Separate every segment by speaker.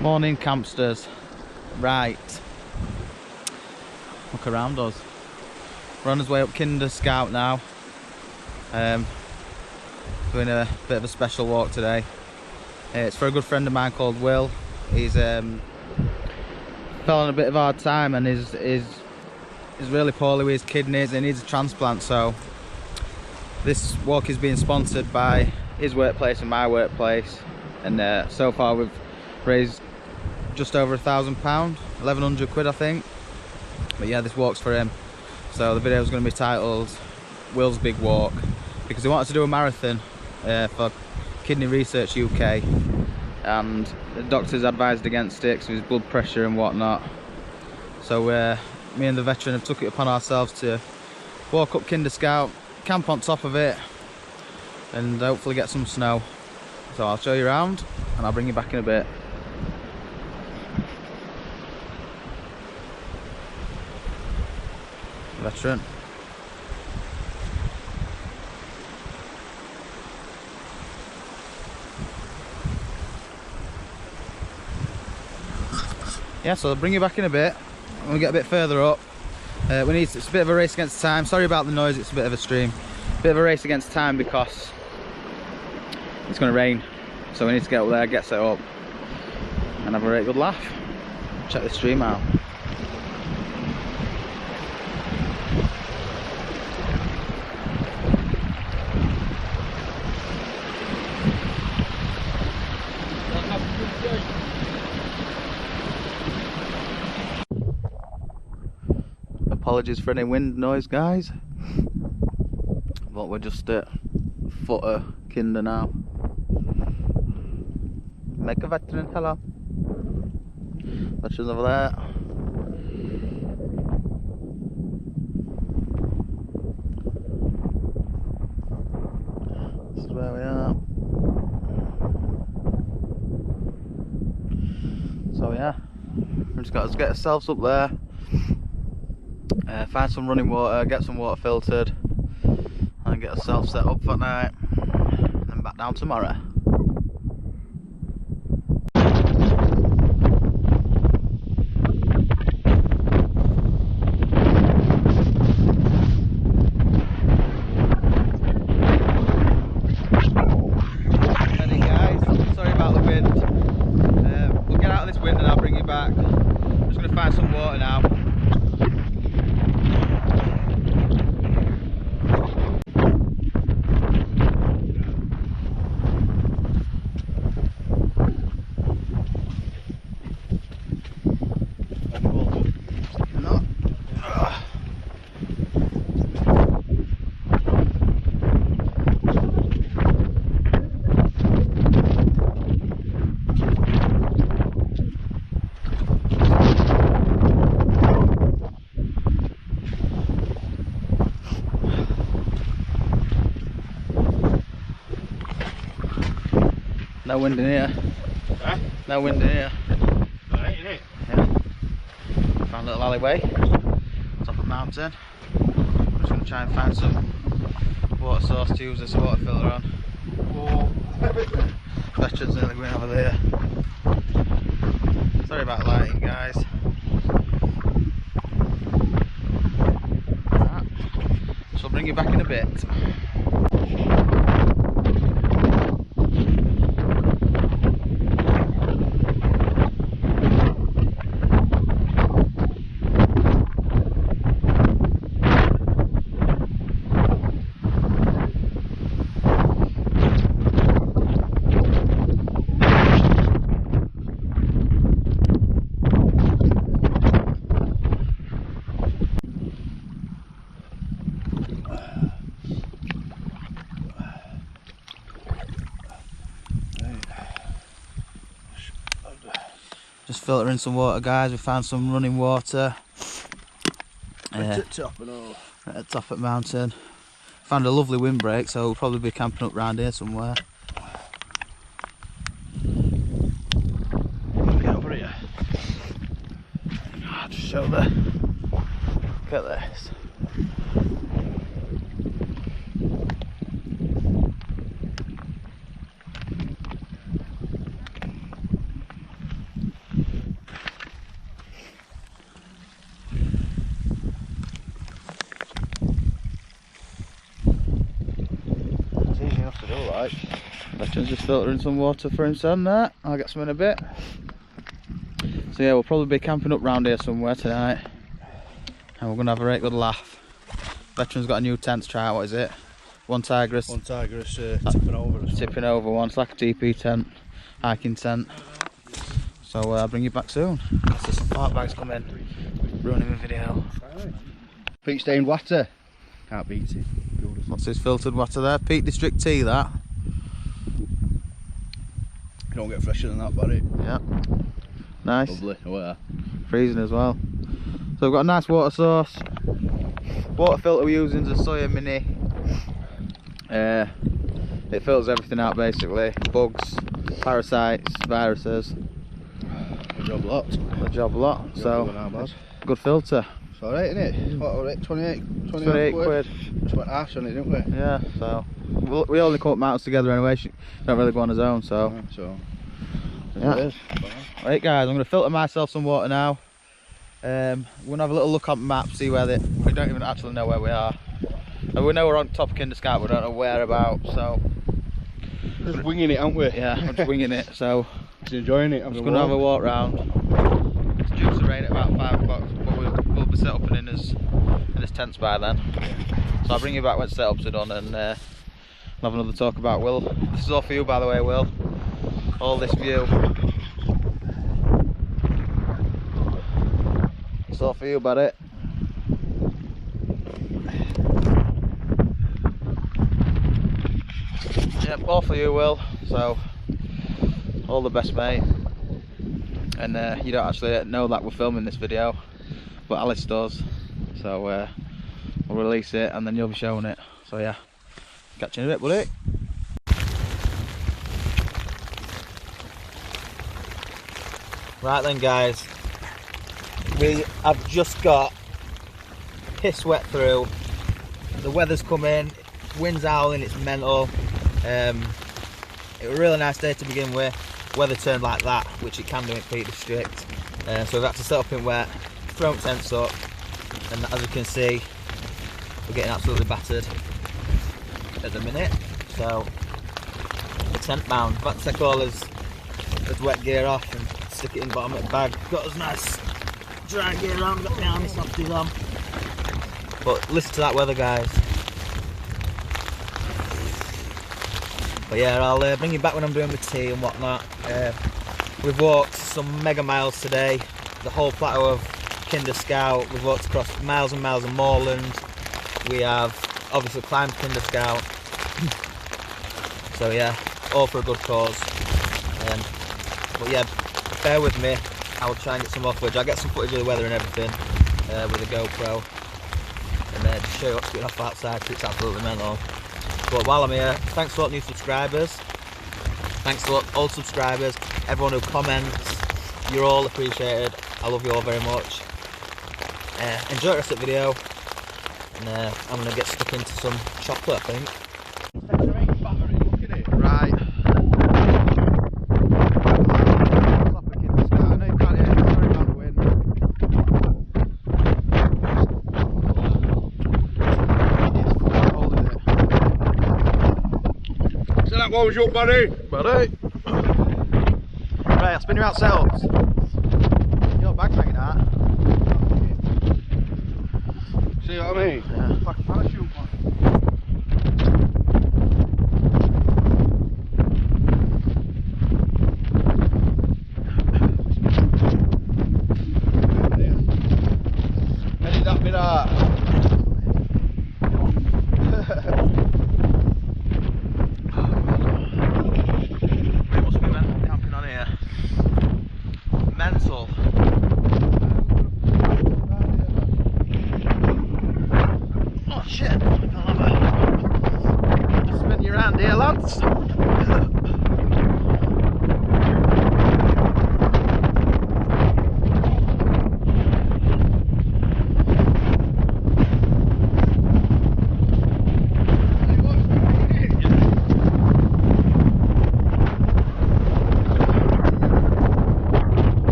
Speaker 1: Morning, campsters. Right, look around us. We're on his way up Kinder Scout now. Doing a bit of a special walk today. It's for a good friend of mine called Will. He's fell on a bit of a hard time and is really poorly with his kidneys and needs a transplant. So this walk is being sponsored by his workplace and my workplace, and so far we've raised just over £1,000, 1,100 quid I think. But yeah, this walk's for him. So the video is going to be titled Will's Big Walk, because he wanted to do a marathon for Kidney Research UK, and the doctors advised against it because of his blood pressure and whatnot. So me and the veteran have took it upon ourselves to walk up Kinder Scout, camp on top of it, and hopefully get some snow. So I'll show you around and I'll bring you back in a bit. Veteran. Yeah, so I'll bring you back in a bit when we get a bit further up. It's a bit of a race against time. Sorry about the noise, it's a bit of a stream. Bit of a race against time because it's going to rain. So we need to get up there, get set up and have a really good laugh. Check the stream out. Apologies for any wind noise, guys, but we're just at foot of Kinder now. Make a veteran, hello. Veteran's over there. This is where we are. So yeah, we've just got to get ourselves up there. Find some running water, get some water filtered, and get ourselves set up for night, and then back down tomorrow. Ready, guys? Sorry about the wind. We'll get out of this wind and I'll bring you back. I'm just going to find some water now. No wind in here.
Speaker 2: Huh?
Speaker 1: No wind in here.
Speaker 2: Right, innit?
Speaker 1: Yeah. Found a little alleyway, top of the mountain. I'm just going to try and find some water source to use this water filler on.
Speaker 2: Whoa.
Speaker 1: Veterans nearly going over there. Sorry about lighting, guys. Right. So I'll bring you back in a bit. Just filtering some water, guys. We found some running water
Speaker 2: At the top and all.
Speaker 1: at the top of the mountain. Found a lovely windbreak, so we'll probably be camping up round here somewhere.
Speaker 2: Get over here.
Speaker 1: I'll just show the. Look at this. Veteran's just filtering some water for his son there. I'll get some in a bit. So yeah, we'll probably be camping up round here somewhere tonight. And we're going to have a right good laugh. Veteran's got a new tent to try out. What is it? Onetigris.
Speaker 2: Onetigris, tipinova.
Speaker 1: Tipinova one. It's like a TP tent. Hiking tent. So I'll bring you back soon. There's some fart bags coming. Ruining the video.
Speaker 2: Peat stained water. Can't beat it. Beautiful.
Speaker 1: What's this filtered water there? Peak District Tea, that.
Speaker 2: You don't get fresher than that, Barry.
Speaker 1: Yeah. Nice.
Speaker 2: Lovely. Oh, yeah.
Speaker 1: Freezing as well. So we've got a nice water source. Water filter we're using is a Soya Mini. It filters everything out basically. Bugs, parasites, viruses.
Speaker 2: The job lot.
Speaker 1: The job lot. So good filter.
Speaker 2: It's alright, isn't it? What was it? 28
Speaker 1: quid.
Speaker 2: Just went half on it, didn't we?
Speaker 1: Yeah, so we only cut mounts together anyway. She don't really go on his own, so.
Speaker 2: Yeah.
Speaker 1: Yeah. Right guys, I'm going to filter myself some water now. We're going to have a little look on the map, see where we don't even actually know where we are. And we know we're on top of Kinder Scout, we don't know whereabouts, so.
Speaker 2: Just winging it, aren't we?
Speaker 1: Yeah, I'm just winging it, so.
Speaker 2: Just enjoying it.
Speaker 1: I'm just going to have a walk round. It's due to rain at about 5 o'clock, but we'll be set up in his tents by then. So I'll bring you back when setup's are done and have another talk about Will. This is all for you, by the way, Will. All this view. It's all for you, buddy. Yep, all for you, Will. So, all the best, mate. And you don't actually know that we're filming this video, but Alice does. So we'll release it and then you'll be showing it. So yeah, catch you in a bit, buddy. Right then guys, we have just got piss wet through. The weather's coming, wind's howling, it's mental. It was a really nice day to begin with. Weather turned like that, which it can do in Peak District. So we've had to set up in wet, thrown tents up, and as you can see, we're getting absolutely battered at the minute. So the tent bound. I've had to take all his wet gear off and stick it in the bottom of the bag. Got us nice dry gear on, got my army softies on. But listen to that weather, guys. But yeah, I'll bring you back when I'm doing my tea and whatnot. We've walked some mega miles today. The whole plateau of Kinder Scout. We've walked across miles and miles of moorland. We have obviously climbed Kinder Scout. So yeah, all for a good cause. But yeah, bear with me. I'll try and get some more footage. I'll get some footage of the weather and everything with a GoPro. And just show you what's going off outside, because it's absolutely mental. But while I'm here, thanks to all new subscribers. Thanks to old subscribers. Everyone who comments. You're all appreciated. I love you all very much. Enjoy the rest of the video. And I'm going to get stuck into some chocolate, I think. Right.
Speaker 2: What was your buddy?
Speaker 1: Buddy. Right, I'll spin you out setups. Your bag's hanging out.
Speaker 2: See what I mean?
Speaker 1: Yeah.
Speaker 2: It's like a parachute one. Edit that bit out.
Speaker 1: Mental. Oh shit.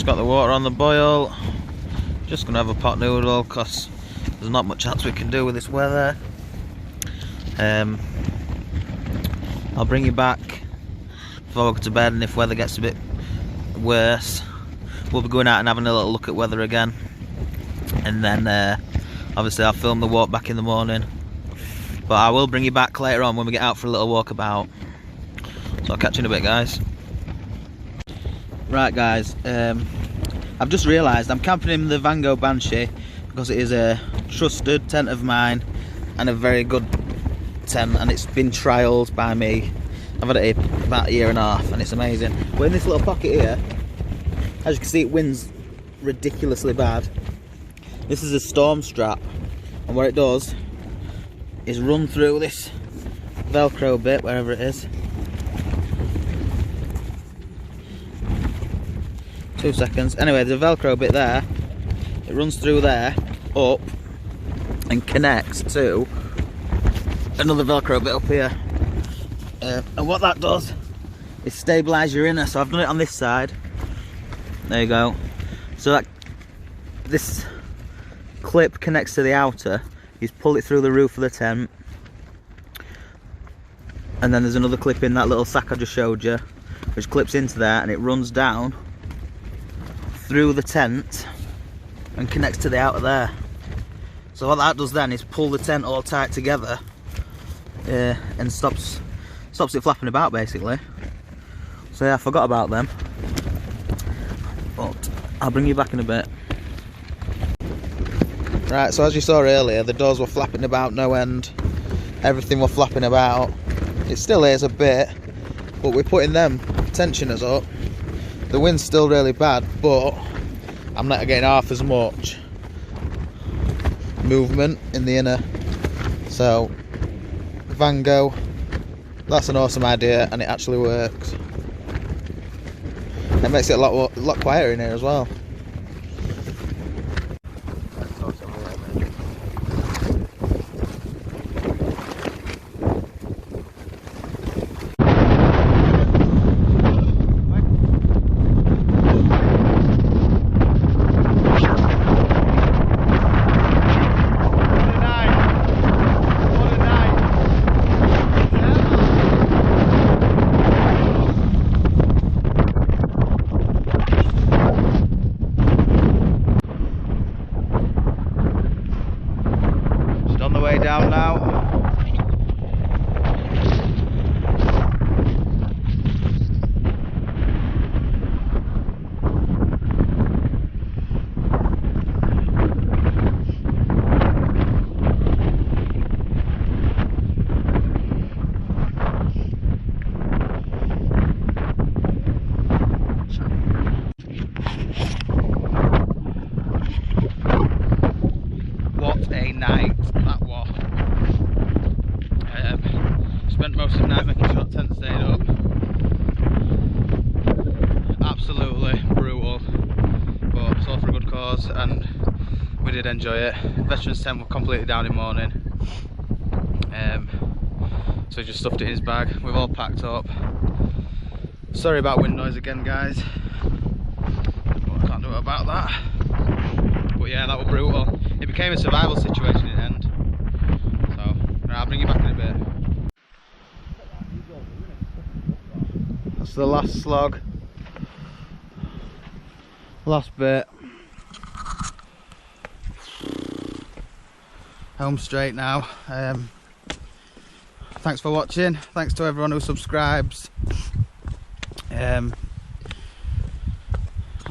Speaker 1: Just got the water on the boil. Just gonna have a pot noodle because there's not much else we can do with this weather. I'll bring you back before I go to bed, and if weather gets a bit worse, we'll be going out and having a little look at weather again. And then obviously I'll film the walk back in the morning. But I will bring you back later on when we get out for a little walk about. So I'll catch you in a bit, guys. Right guys, I've just realised I'm camping in the Vango Banshee because it is a trusted tent of mine and a very good tent, and it's been trialled by me. I've had it here about a year and a half and it's amazing. We're in this little pocket here. As you can see, it winds ridiculously bad. This is a storm strap, and what it does is run through this Velcro bit, wherever it is. 2 seconds. Anyway, there's a Velcro bit there. It runs through there, up, and connects to another Velcro bit up here. And what that does is stabilise your inner. So I've done it on this side. There you go. So that this clip connects to the outer. You just pull it through the roof of the tent, and then there's another clip in that little sack I just showed you, which clips into there, and it runs down through the tent and connects to the outer there. So what that does then is pull the tent all tight together and stops it flapping about basically. So yeah, I forgot about them, but I'll bring you back in a bit. Right, so as you saw earlier, the doors were flapping about no end. Everything was flapping about. It still is a bit, but we're putting them tensioners up. The wind's still really bad, but I'm not getting half as much movement in the inner. So, Vango, that's an awesome idea, and it actually works. It makes it a lot quieter in here as well. On the way down now. What a night that was. Spent most of the night making sure the tent stayed up. Absolutely brutal, but it's all for a good cause, and we did enjoy it. Veteran's tent was completely down in the morning, so he just stuffed it in his bag. We've all packed up. Sorry about wind noise again, guys, but I can't do it about that. But yeah, that was brutal. It became a survival situation in the end. So, right, I'll bring you back in a bit. That's the last slog. Last bit. Home straight now. Thanks for watching. Thanks to everyone who subscribes.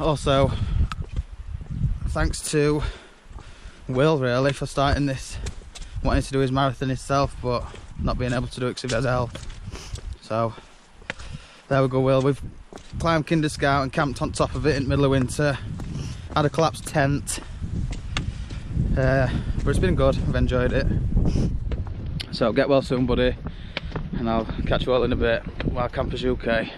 Speaker 1: Also, thanks to Will, really, for starting this, wanting to do his marathon himself but not being able to do it because of his health. So there we go, Will. We've climbed Kinder Scout and camped on top of it in the middle of winter. Had a collapsed tent, but it's been good. I've enjoyed it. So get well soon, buddy, and I'll catch you all in a bit. Wild Campers UK.